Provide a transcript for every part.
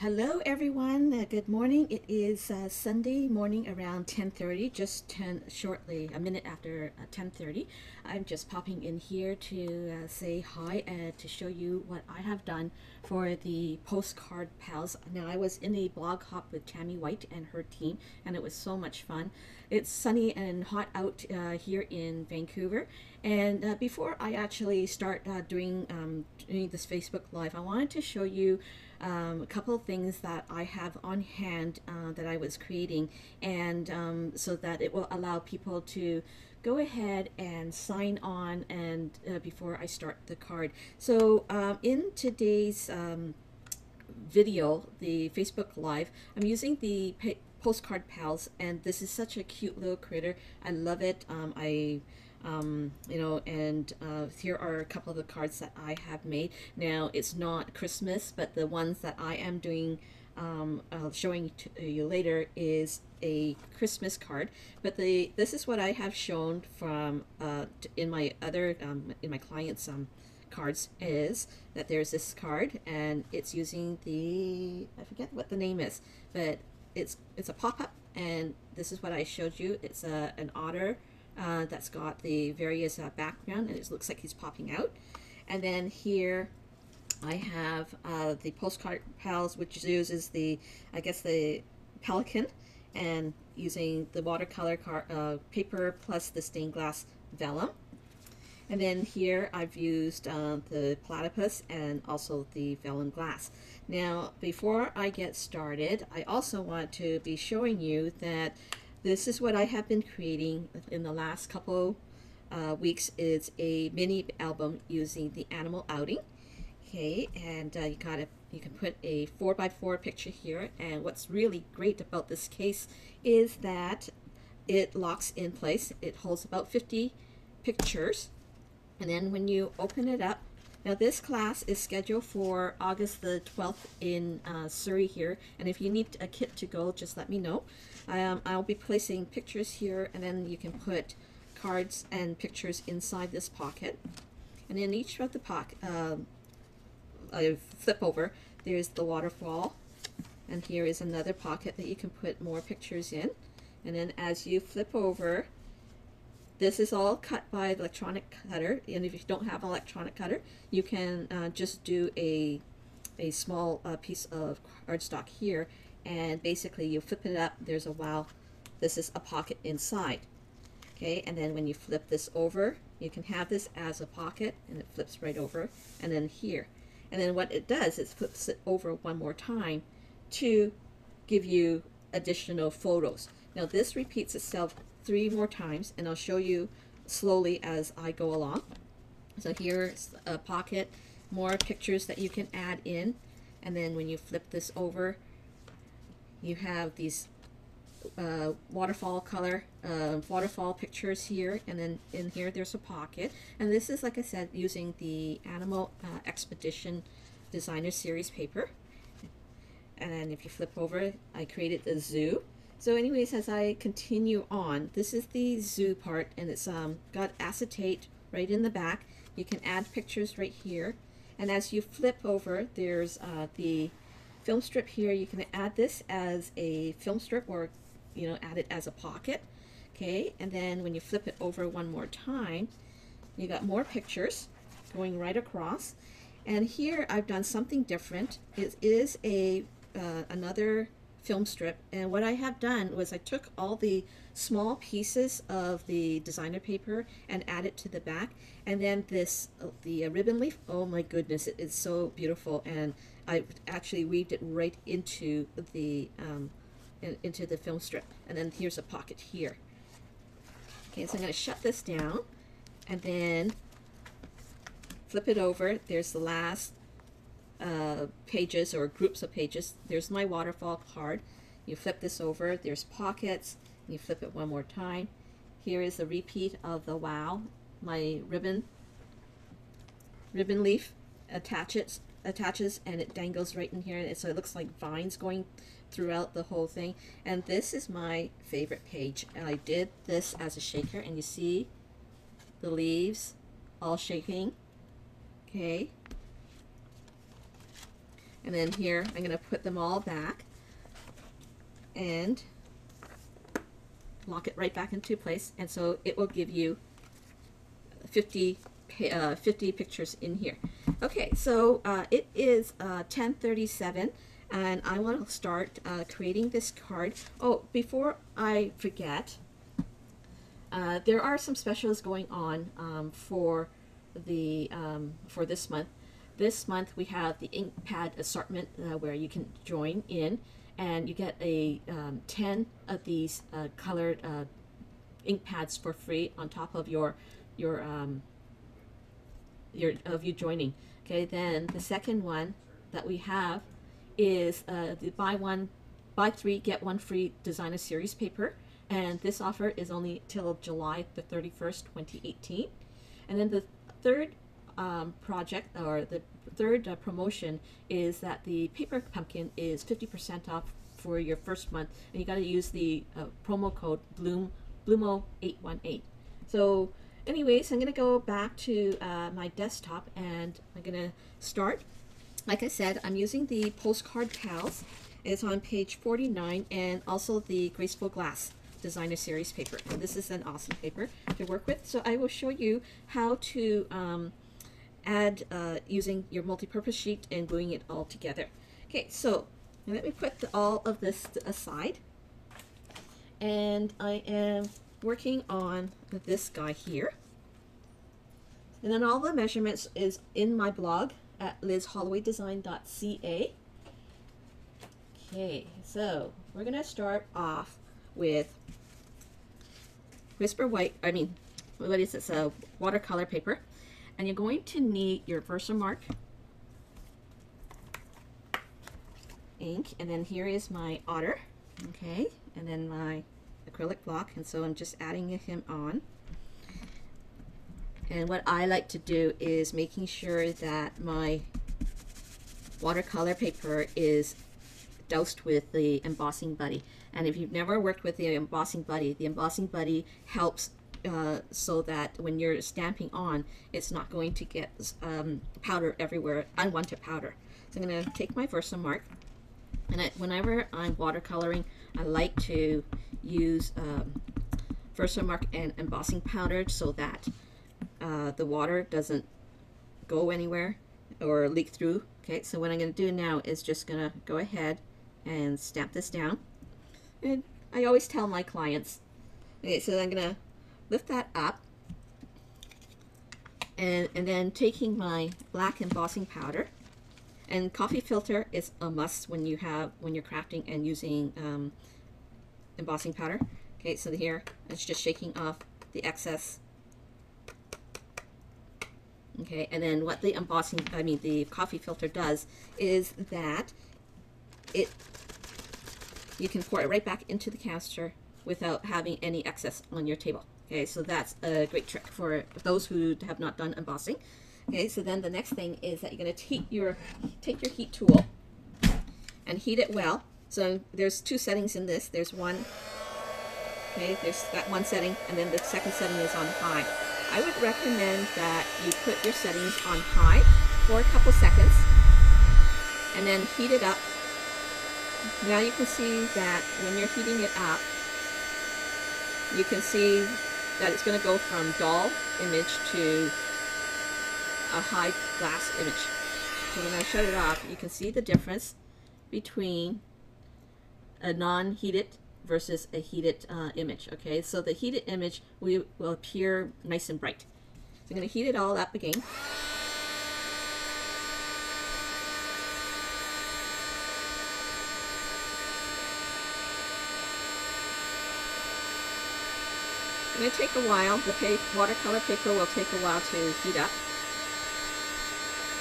Hello everyone, good morning. It is Sunday morning around 10:30, just 10 shortly, a minute after 10:30. I'm just popping in here to say hi and to show you what I have done for the Postcard Pals. Now I was in a blog hop with Tammy White and her team, and it was so much fun. It's sunny and hot out here in Vancouver, and before I actually start doing this Facebook Live, I wanted to show you a couple of things that I have on hand that I was creating, and so that it will allow people to go ahead and sign on and before I start the card. So in today's video, the Facebook Live, I'm using the Postcard Pals, and this is such a cute little critter. I love it. Here are a couple of the cards that I have made. Now, it's not Christmas, but the ones that I am doing, showing to you later, is a Christmas card. But this is what I have shown from in my other in my clients' cards, is that there's this card, and it's using the, I forget what the name is, but it's a pop-up, and this is what I showed you. It's an otter that's got the various background, and it looks like he's popping out. And then here I have the Postcard Pals, which uses the, I guess, the pelican, and using the watercolor paper plus the stained glass vellum. And then here I've used the platypus and also the vellum glass. Now, before I get started, I also want to be showing you that this is what I have been creating in the last couple weeks. It's a mini album using the animal outing. Okay, and you can put a 4x4 picture here. And what's really great about this case is that it locks in place. It holds about 50 pictures. And then when you open it up, now this class is scheduled for August the 12th in Surrey here, and if you need a kit to go, just let me know. I'll be placing pictures here, and then you can put cards and pictures inside this pocket. And in each of the pocket, I flip over, there's the waterfall, and here is another pocket that you can put more pictures in. And then as you flip over, this is all cut by electronic cutter, and if you don't have an electronic cutter, you can just do a small piece of cardstock here, and basically you flip it up, there's a wow, this is a pocket inside. Okay, and then when you flip this over, you can have this as a pocket, and it flips right over, and then here. And then what it does is flips it over one more time to give you additional photos. Now this repeats itself 3 more times, and I'll show you slowly as I go along. So here's a pocket, more pictures that you can add in, and then when you flip this over, you have these waterfall pictures here, and then in here there's a pocket. And this is, like I said, using the Animal Expedition Designer Series paper. And then if you flip over, I created the zoo. So anyways, as I continue on, this is the zoo part, and it's got acetate right in the back. You can add pictures right here. And as you flip over, there's the film strip here. You can add this as a film strip, or add it as a pocket. Okay, and then when you flip it over one more time, you got more pictures going right across. And here I've done something different. It is another film strip, and what I have done was I took all the small pieces of the designer paper and added to the back, and then the ribbon leaf, oh my goodness, it is so beautiful, and I actually weaved it right into the film strip. And then here's a pocket here. Okay, so I'm going to shut this down and then flip it over. There's the last pages, or groups of pages. There's my waterfall card. You flip this over, there's pockets, and you flip it one more time. Here is a repeat of the wow. My ribbon leaf attaches, and it dangles right in here, so it looks like vines going throughout the whole thing. And this is my favorite page, and I did this as a shaker, and you see the leaves all shaking. Okay, And then here, I'm going to put them all back and lock it right back into place. And so it will give you 50 pictures in here. Okay, so it is 10:37, and I want to start creating this card. Oh, before I forget, there are some specials going on for this month. This month we have the ink pad assortment where you can join in, and you get a 10 of these colored ink pads for free on top of you joining. Okay, then the second one that we have is the buy three get one free designer series paper, and this offer is only till July the 31st, 2018. And then the third project, or the third promotion, is that the paper pumpkin is 50% off for your first month, and you got to use the promo code BLUMO818. So anyways, I'm going to go back to my desktop, and I'm going to start. Like I said, I'm using the Postcard Pals. It's on page 49, and also the Graceful Glass Designer Series paper. And this is an awesome paper to work with. So I will show you how to add using your multi-purpose sheet and gluing it all together. Okay, so let me put all of this aside. And I am working on this guy here. And then all the measurements is in my blog at lizhollowaydesign.ca. Okay, so we're going to start off with what is this, watercolor paper. And you're going to need your Versamark ink, and then here is my otter, okay, and then my acrylic block, and so I'm just adding him on. And what I like to do is making sure that my watercolor paper is doused with the embossing buddy. And if you've never worked with the embossing buddy helps so that when you're stamping on, it's not going to get powder everywhere, unwanted powder. So I'm going to take my Versamark, and whenever I'm watercoloring, I like to use Versamark and embossing powder so that the water doesn't go anywhere or leak through. Okay, so what I'm going to do now is just going to go ahead and stamp this down. And I always tell my clients, okay, so I'm going to lift that up, and then taking my black embossing powder, and coffee filter is a must when you're crafting and using embossing powder. Okay, so here it's just shaking off the excess. Okay, and then what the the coffee filter does is that you can pour it right back into the canister without having any excess on your table. Okay, so that's a great trick for those who have not done embossing. Okay, so then the next thing is that you're going to take your heat tool and heat it well. So there's two settings in this. There's one, okay, there's that one setting, and then the second setting is on high. I would recommend that you put your settings on high for a couple seconds and then heat it up. Now you can see that when you're heating it up, you can see that it's going to go from dull image to a high glass image. So when I shut it off, you can see the difference between a non-heated versus a heated image. Okay, so the heated image will appear nice and bright. So I'm going to heat it all up again. It's going to take a while. The watercolor paper will take a while to heat up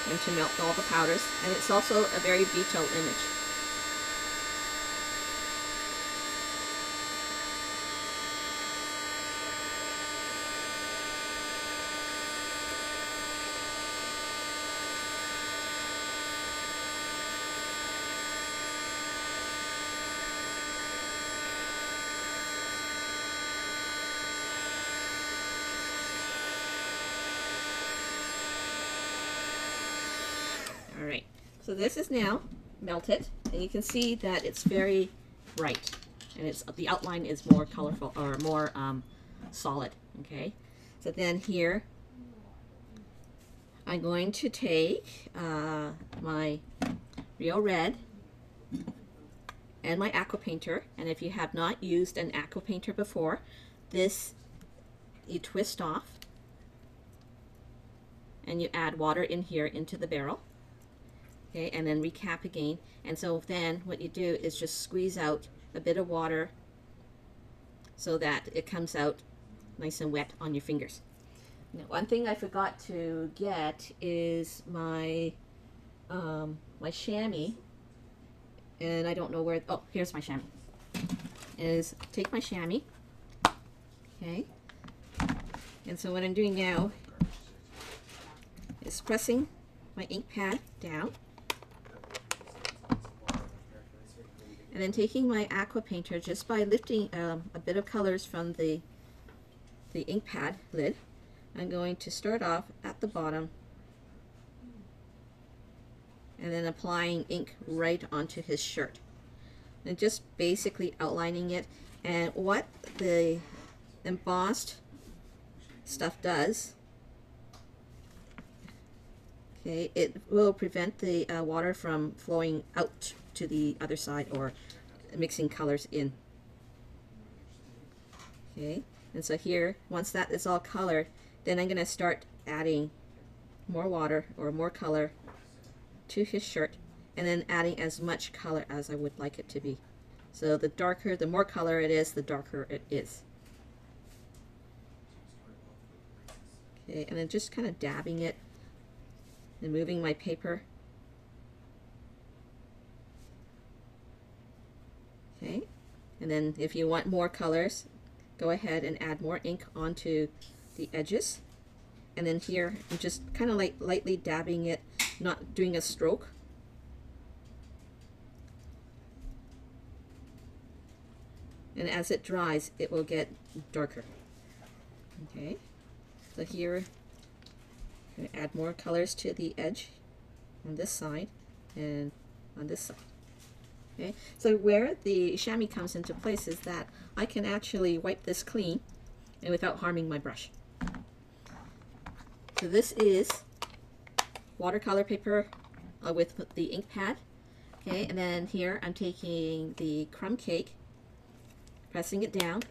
and to melt all the powders, and it's also a very detailed image. Alright, so this is now melted, and you can see that it's very bright, and the outline is more colorful or more solid. Okay, so then here I'm going to take my Rio Red and my aqua painter, and if you have not used an aqua painter before, this you twist off and you add water in here into the barrel. Okay, and then recap again. And so then what you do is just squeeze out a bit of water so that it comes out nice and wet on your fingers. Now, one thing I forgot to get is my my chamois, and I don't know where. Oh, here's my chamois. Is take my chamois. Okay, and so what I'm doing now is pressing my ink pad down, and then taking my aqua painter, just by lifting a bit of colors from the ink pad lid, I'm going to start off at the bottom and then applying ink right onto his shirt and just basically outlining it. And what the embossed stuff does, okay, it will prevent the water from flowing out to the other side or mixing colors in. Okay, and so here, once that is all colored, then I'm going to start adding more water or more color to his shirt, and then adding as much color as I would like it to be. So the darker, the more color it is, the darker it is. Okay, and then just kind of dabbing it and moving my paper. Okay, and then if you want more colors, go ahead and add more ink onto the edges. And then here I'm just kind of like lightly dabbing it, not doing a stroke. And as it dries, it will get darker. Okay, so here I'm going to add more colors to the edge on this side and on this side. Okay, so where the chamois comes into place is that I can actually wipe this clean and without harming my brush. So this is watercolor paper with the ink pad. Okay, and then here I'm taking the crumb cake, pressing it down.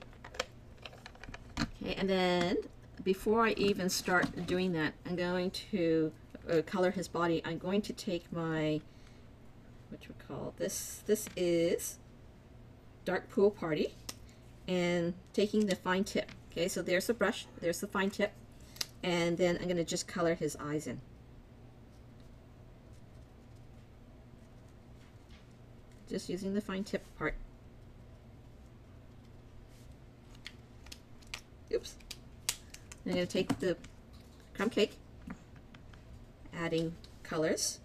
Okay, and then before I even start doing that, I'm going to color his body. I'm going to take my, what you call this is Dark Pool Party, and taking the fine tip. Okay, so there's the brush, there's the fine tip, and then I'm going to just color his eyes in. Just using the fine tip part. Oops. I'm going to take the crumb cake, adding colors.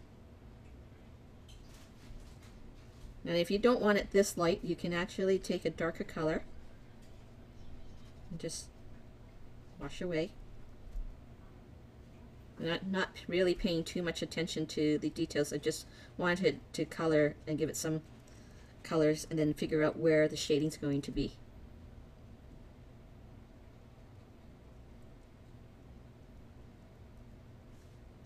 And if you don't want it this light, you can actually take a darker color and just wash away. Not really paying too much attention to the details. I just wanted to color and give it some colors and then figure out where the shading's going to be.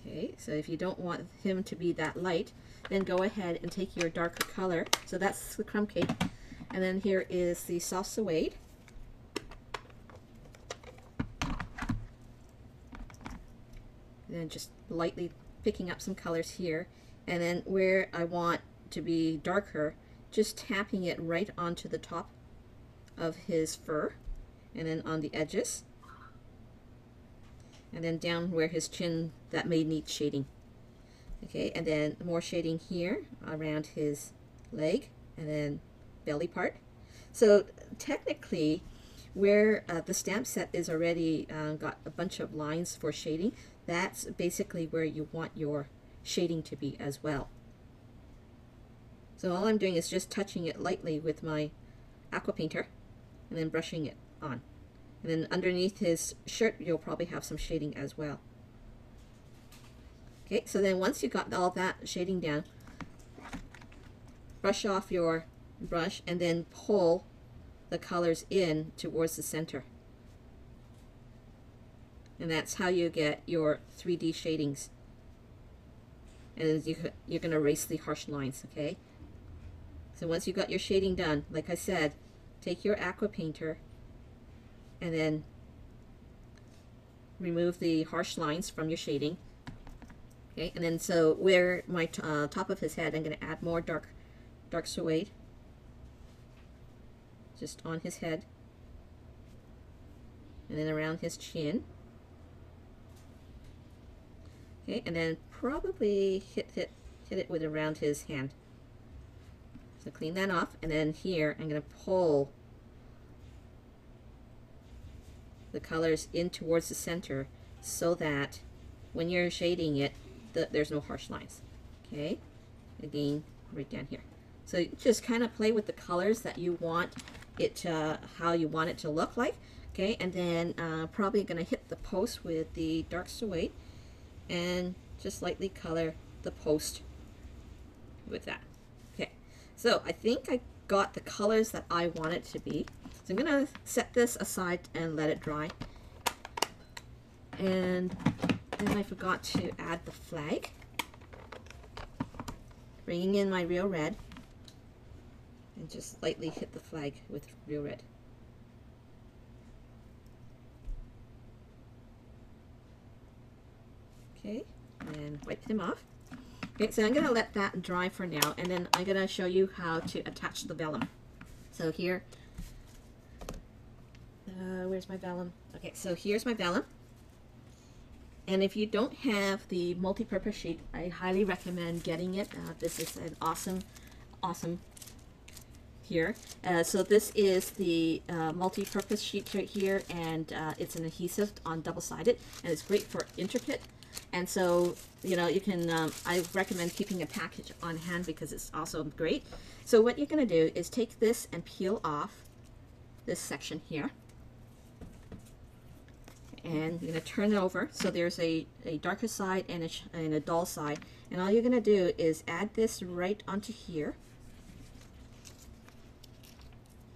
Okay, so if you don't want him to be that light, then go ahead and take your darker color. So that's the crumb cake. And then here is the soft suede. And then just lightly picking up some colors here. And then where I want to be darker, just tapping it right onto the top of his fur. And then on the edges. And then down where his chin, that may need shading. Okay, and then more shading here around his leg and then belly part. So technically, where the stamp set is already got a bunch of lines for shading, that's basically where you want your shading to be as well. So all I'm doing is just touching it lightly with my aqua painter and then brushing it on. And then underneath his shirt, you'll probably have some shading as well. Okay, so then once you got all that shading down, brush off your brush and then pull the colors in towards the center. And that's how you get your 3D shadings. And you're going to erase the harsh lines, okay? So once you got your shading done, like I said, take your aqua painter and then remove the harsh lines from your shading. Okay, and then so where my top of his head, I'm going to add more dark suede just on his head, and then around his chin. Okay, and then probably hit it with around his hand. So clean that off, and then here I'm going to pull the colors in towards the center so that when you're shading it, there's no harsh lines. Okay, again, right down here. So just kind of play with the colors that you want it to, how you want it to look like. Okay, and then probably going to hit the post with the dark suede and just lightly color the post with that. Okay, so I think I got the colors that I want it to be. So I'm going to set this aside and let it dry. And then I forgot to add the flag. Bringing in my real red and just lightly hit the flag with real red. Okay, and wipe them off. Okay, so I'm going to let that dry for now, and then I'm going to show you how to attach the vellum. So here, where's my vellum? Okay, so here's my vellum. And if you don't have the multi-purpose sheet, I highly recommend getting it. This is an awesome here. So this is the multi-purpose sheet right here, and it's an adhesive on double-sided, and it's great for intricate. And so, you know, you can, I recommend keeping a package on hand because it's also great. So what you're going to do is take this and peel off this section here. And you're going to turn it over. So there's a darker side and a dull side. And all you're going to do is add this right onto here.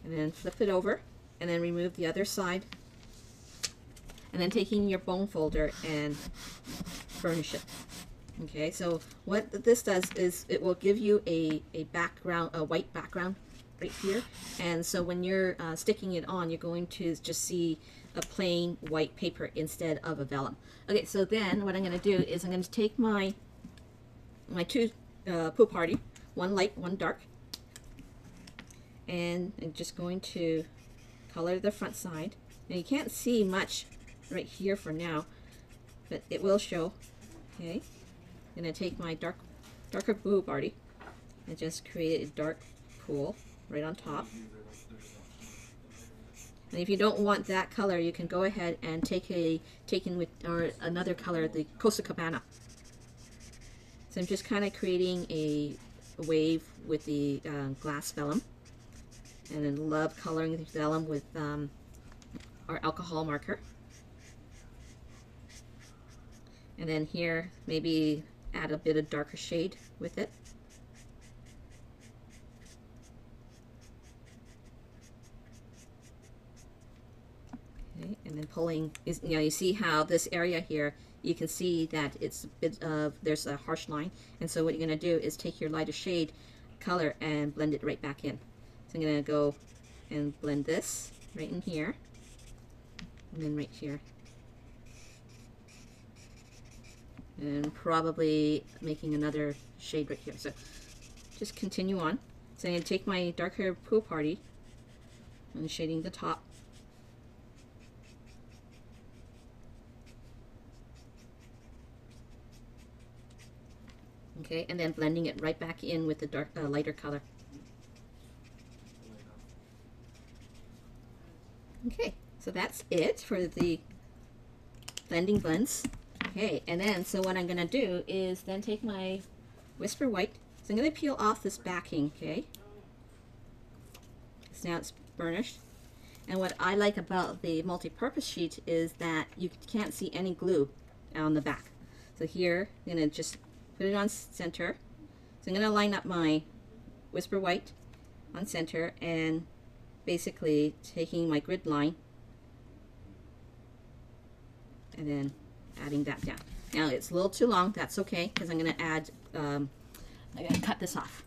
And then flip it over. And then remove the other side. And then taking your bone folder and burnish it. Okay, so what this does is it will give you a background, a white background right here. And so when you're sticking it on, you're going to just see a plain white paper instead of a vellum. Okay, so then what I'm going to do is I'm going to take my two pool party, one light, one dark, and I'm just going to color the front side. Now you can't see much right here for now, but it will show. Okay, I'm going to take my darker pool party and just create a dark pool right on top. And if you don't want that color, you can go ahead and take another color, the Costa Cabana. So I'm just kind of creating a wave with the glass vellum, and then love coloring the vellum with our alcohol marker. And then here, maybe add a bit of darker shade with it. Okay, and then pulling is, you know, you see how this area here, you can see that it's a bit of, there's a harsh line. And so what you're going to do is take your lighter shade color and blend it right back in. So I'm going to go and blend this right in here, and then right here. And probably making another shade right here. So just continue on. So I'm going to take my darker pool party and shading the top. Okay, and then blending it right back in with the dark, lighter color. Okay, so that's it for the blending blends. Okay, and then so what I'm going to do is then take my Whisper White. So I'm going to peel off this backing, okay? So now it's burnished. And what I like about the multi-purpose sheet is that you can't see any glue on the back. So here, I'm going to just put it on center. So I'm going to line up my Whisper White on center and basically taking my grid line and then adding that down. Now it's a little too long, that's okay, because I'm going to add, I'm going to cut this off.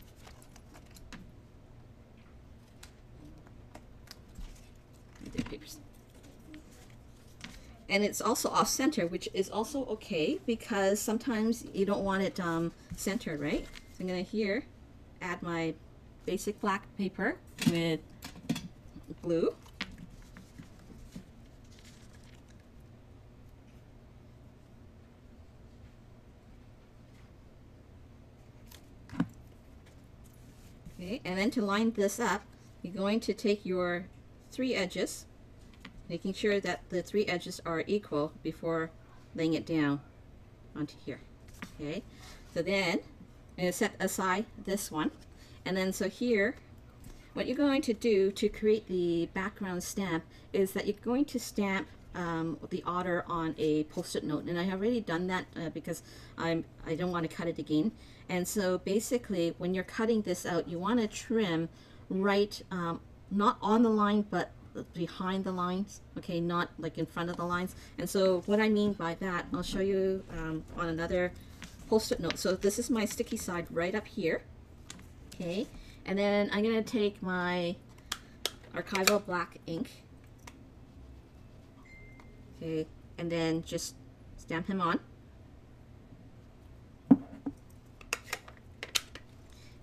Papers. And it's also off center, which is also okay because sometimes you don't want it centered, right? So I'm going to here add my basic black paper with blue. Okay, and then to line this up, you're going to take your 3 edges, making sure that the 3 edges are equal before laying it down onto here. Okay, so then I'm going to set aside this one, and then so here what you're going to do to create the background stamp is that you're going to stamp the otter on a post-it note, and I have already done that because I don't want to cut it again. And so basically when you're cutting this out, you want to trim right not on the line but behind the lines, okay, not like in front of the lines. And so what I mean by that, I'll show you on another post-it note. So this is my sticky side right up here, okay, and then I'm going to take my archival black ink, okay, and then just stamp him on.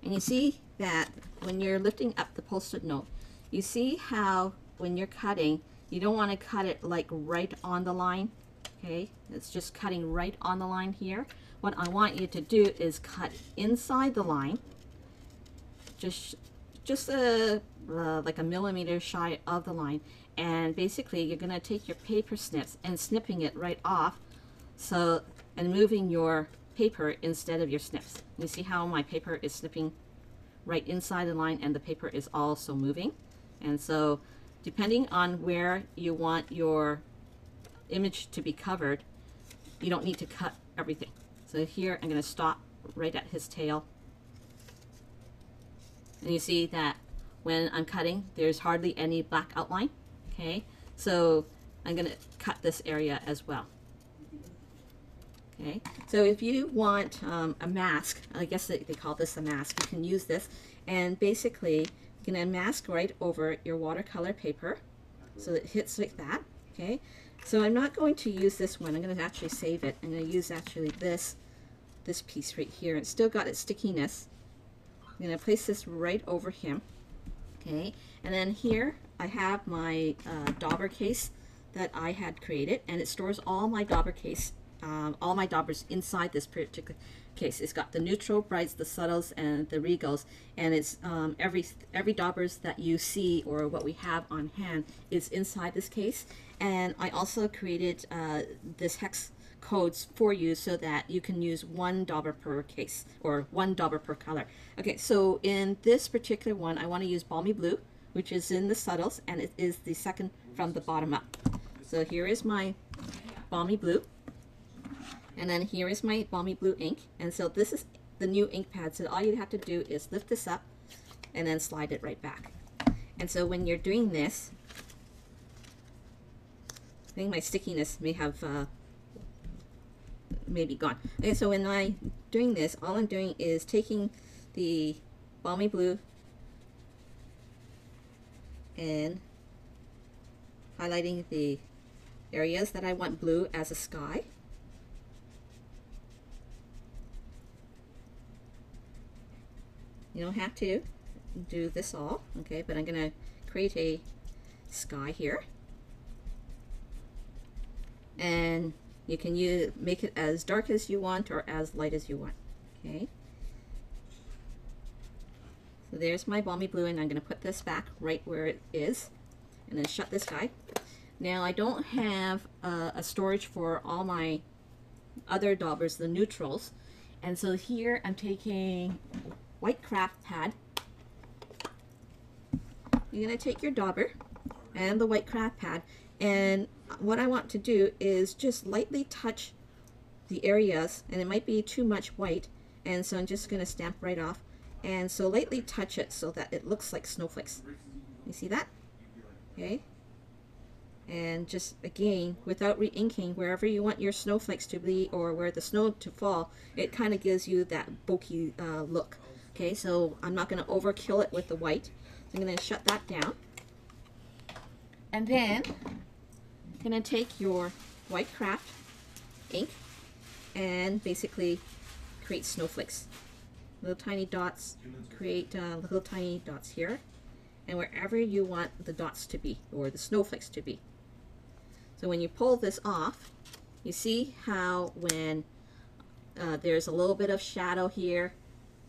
And you see that when you're lifting up the post-it note, you see how when you're cutting, you don't want to cut it like right on the line, okay? It's just cutting right on the line here. What I want you to do is cut inside the line, just like a millimeter shy of the line, and basically you're going to take your paper snips and snipping it right off, so, and moving your paper instead of your snips. You see how my paper is snipping right inside the line and the paper is also moving. And so depending on where you want your image to be covered, you don't need to cut everything. So here I'm going to stop right at his tail, and you see that when I'm cutting there's hardly any black outline, okay? So I'm going to cut this area as well. Okay, so if you want a mask, I guess they call this a mask, you can use this, and basically you're going to mask right over your watercolor paper so that it hits like that. Okay, so I'm not going to use this one, I'm going to actually save it. I'm going to use actually this piece right here. It's still got its stickiness. I'm going to place this right over him. Okay, and then here I have my dauber case that I had created, and it stores all my dauber case, all my daubers inside this particular case. It's got the neutral, brights, the subtles, and the regals, and it's every daubers that you see or what we have on hand is inside this case. And I also created this hex codes for you so that you can use 1 dauber per case or 1 dauber per color. Okay, so in this particular one I want to use Balmy Blue, which is in the subtles, and it is the second from the bottom up. So here is my Balmy Blue, and then here is my Balmy Blue ink, and so this is the new ink pad. So all you have to do is lift this up and then slide it right back. And so when you're doing this, I think my stickiness may have maybe gone. Okay, so when I'm doing this, all I'm doing is taking the Balmy Blue and highlighting the areas that I want blue as a sky. You don't have to do this all, okay, but I'm going to create a sky here. And you can make it as dark as you want or as light as you want, okay? So there's my Balmy Blue, and I'm going to put this back right where it is, and then shut this guy. Now I don't have a storage for all my other daubers, the neutrals, and so here I'm taking white craft pad. You're going to take your dauber and the white craft pad, and what I want to do is just lightly touch the areas, and it might be too much white, and so I'm just going to stamp right off, And so lightly touch it so that it looks like snowflakes. You see that? Okay. And just again, without re-inking, wherever you want your snowflakes to be or where the snow to fall, it kind of gives you that bulky look. Okay, so I'm not going to overkill it with the white. So I'm going to shut that down. And then I'm going to take your white craft ink and basically create snowflakes. Little tiny dots, create little tiny dots here, and wherever you want the dots to be, or the snowflakes to be. So when you pull this off, you see how when there's a little bit of shadow here,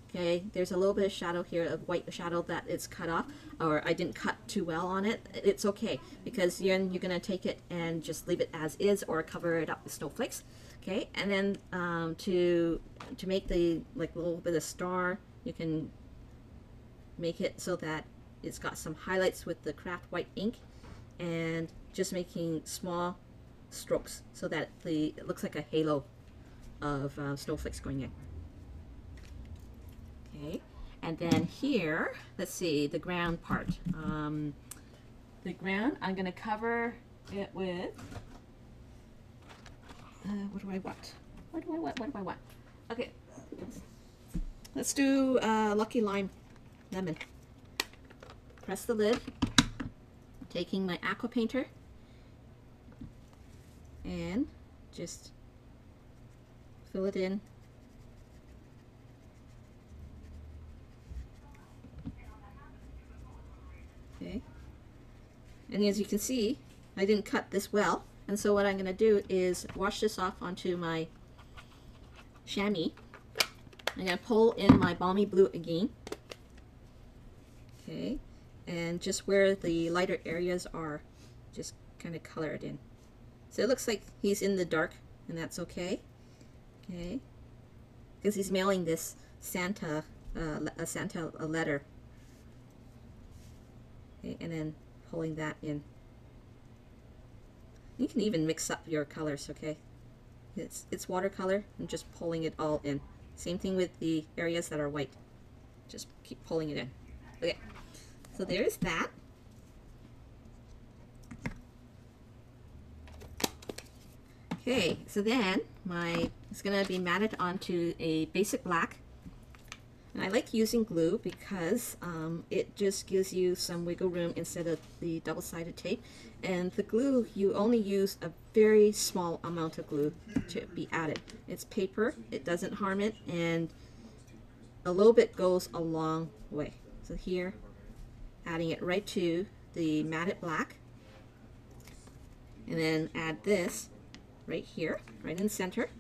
okay, there's a little bit of shadow here, of white shadow that is cut off, or I didn't cut too well on it. It's okay, because then you're going to take it and just leave it as is, or cover it up with snowflakes. Okay, and then to make the little bit of star, you can make it so that it's got some highlights with the craft white ink, and just making small strokes so that it looks like a halo of snowflakes going in. Okay, and then here, let's see, the ground part. The ground, I'm going to cover it with, what do I want? What do I want? What do I want? Okay, let's do Lucky Lime Lemon. Press the lid, taking my aqua painter, and just fill it in. Okay, and as you can see, I didn't cut this well, and so what I'm going to do is wash this off onto my chamois. I'm going to pull in my balmy blue again. Okay, and just where the lighter areas are, just kind of color it in. So it looks like he's in the dark, and that's okay. Okay, because he's mailing this Santa a letter. Okay, and then pulling that in. You can even mix up your colors. Okay, it's watercolor and just pulling it all in. Same thing with the areas that are white. Just keep pulling it in. Okay, so there's that. Okay, so then it's going to be matted onto a basic black. And I like using glue because it just gives you some wiggle room instead of the double-sided tape. And the glue, you only use a very small amount of glue to be added. It's paper, it doesn't harm it, and a little bit goes a long way. So here, adding it right to the matted black, and then add this right here, right in the center.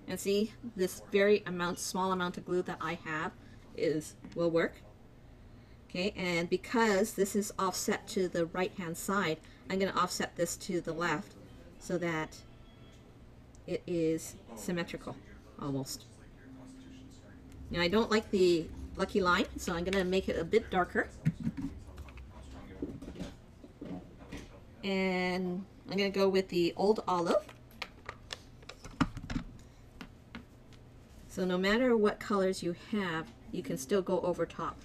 And see, this very small amount of glue that I have will work. Okay, and because this is offset to the right hand side, I'm going to offset this to the left so that it is symmetrical almost. Now I don't like the Lucky Lime, so I'm going to make it a bit darker. And I'm going to go with the Old Olive. So no matter what colors you have, you can still go over top.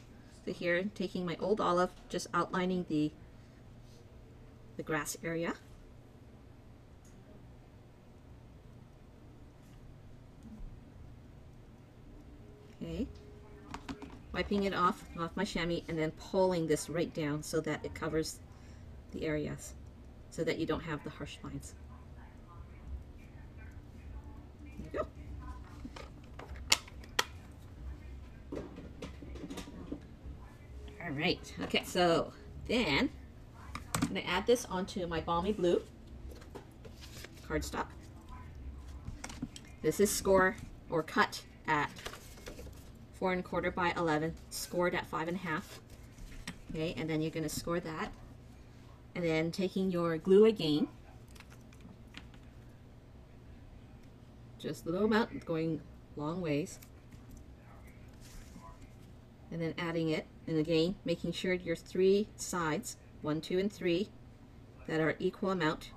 So here, taking my Old Olive, just outlining the grass area. Okay, wiping it off my chamois, and then pulling this right down so that it covers the areas, so that you don't have the harsh lines. There you go. Alright, okay, so then I'm going to add this onto my balmy blue cardstock. This is score or cut at 4 1/4 by 11, scored at 5 1/2. Okay, and then you're going to score that. And then taking your glue again, just a little amount, going long ways. And then adding it, and again making sure your 3 sides, 1, 2, and 3, that are equal amount,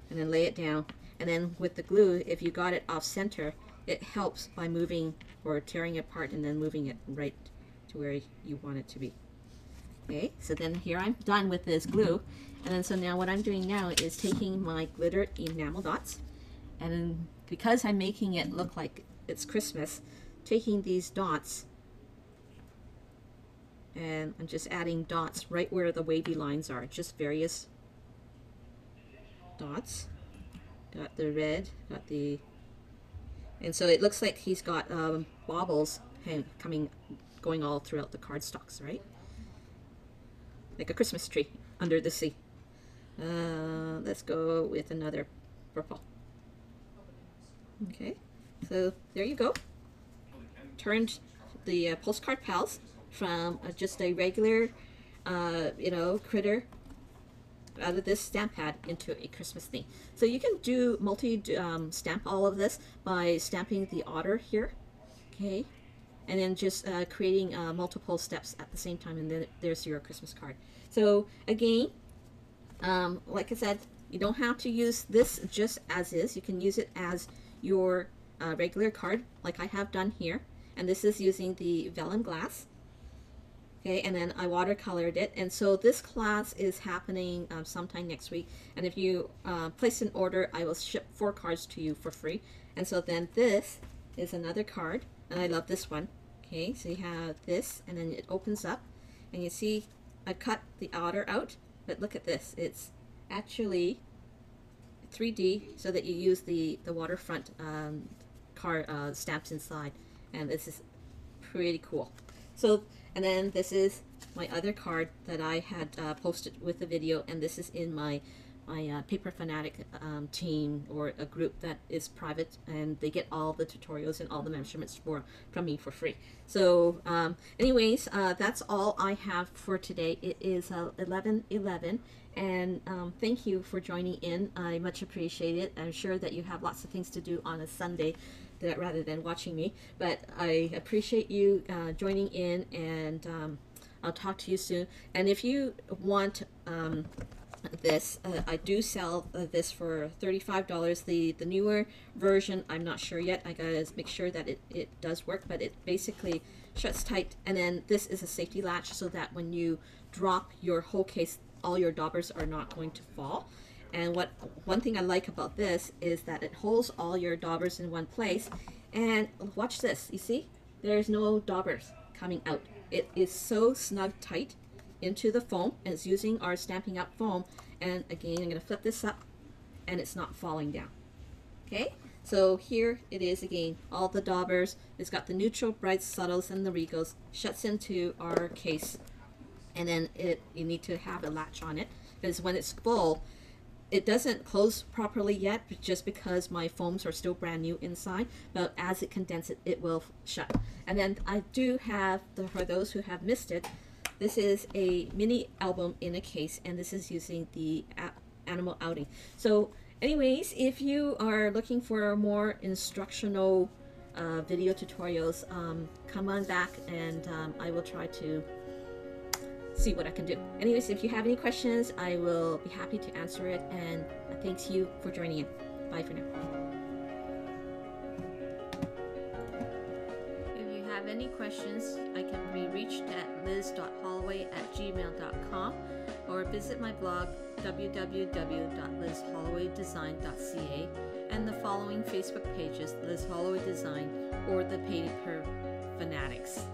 and then lay it down. And then with the glue, if you got it off center, it helps by moving or tearing it apart and then moving it right to where you want it to be. Okay, so then here I'm done with this glue, and then so now what I'm doing now is taking my glitter enamel dots, and then because I'm making it look like it's Christmas, taking these dots and I'm just adding dots right where the wavy lines are, just various dots. Got the red, got the, and so it looks like he's got baubles going all throughout the cardstocks, right? Like a Christmas tree under the sea. Let's go with another purple. Okay, so there you go. Turned the Postcard Pals from just a regular, critter out of this stamp pad into a Christmas theme. So you can do stamp all of this by stamping the otter here, okay, and then just creating multiple steps at the same time, and then there's your Christmas card. So again, like I said, you don't have to use this just as is. You can use it as your regular card, like I have done here, and this is using the vellum glass. Okay, and then I watercolored it, and so this class is happening sometime next week, and if you place an order, I will ship 4 cards to you for free. And so then this is another card, and I love this one. Okay, so you have this, and then it opens up, and you see I cut the otter out, but look at this, it's actually 3D, so that you use the waterfront card stamps inside, and this is pretty cool. So, and then this is my other card that I had posted with the video, and this is in my Paper Fanatic team, or a group that is private, and they get all the tutorials and all the measurements from me for free. So anyways, that's all I have for today. It is 11:11, and thank you for joining in. I much appreciate it. I'm sure that you have lots of things to do on a Sunday rather than watching me, but I appreciate you joining in, and I'll talk to you soon. And if you want this, I do sell this for $35. The newer version, I'm not sure yet. I gotta make sure that it does work, but it basically shuts tight, and then this is a safety latch so that when you drop your whole case, all your daubers are not going to fall. And one thing I like about this is that it holds all your daubers in one place. And watch this, you see? There's no daubers coming out. It is so snug tight into the foam, and it's using our Stampin' Up! Foam. And again, I'm going to flip this up, and it's not falling down. Okay? So here it is again, all the daubers. It's got the neutral, brights, subtles, and the regals. Shuts into our case. And then you need to have a latch on it, because when it's full, it doesn't close properly yet, just because my foams are still brand new inside, but as it condenses, it will shut. And then I do have, for those who have missed it, this is a mini album in a case, and this is using the animal outing. So anyways, if you are looking for more instructional video tutorials, come on back, and I will try to see what I can do. Anyways, if you have any questions, I will be happy to answer it, and thanks you for joining in. Bye for now. If you have any questions, I can be reached at liz.holloway@gmail.com, or visit my blog www.lizhollowaydesign.ca, and the following Facebook pages: Liz Holloway Design or the Paper Fanatics.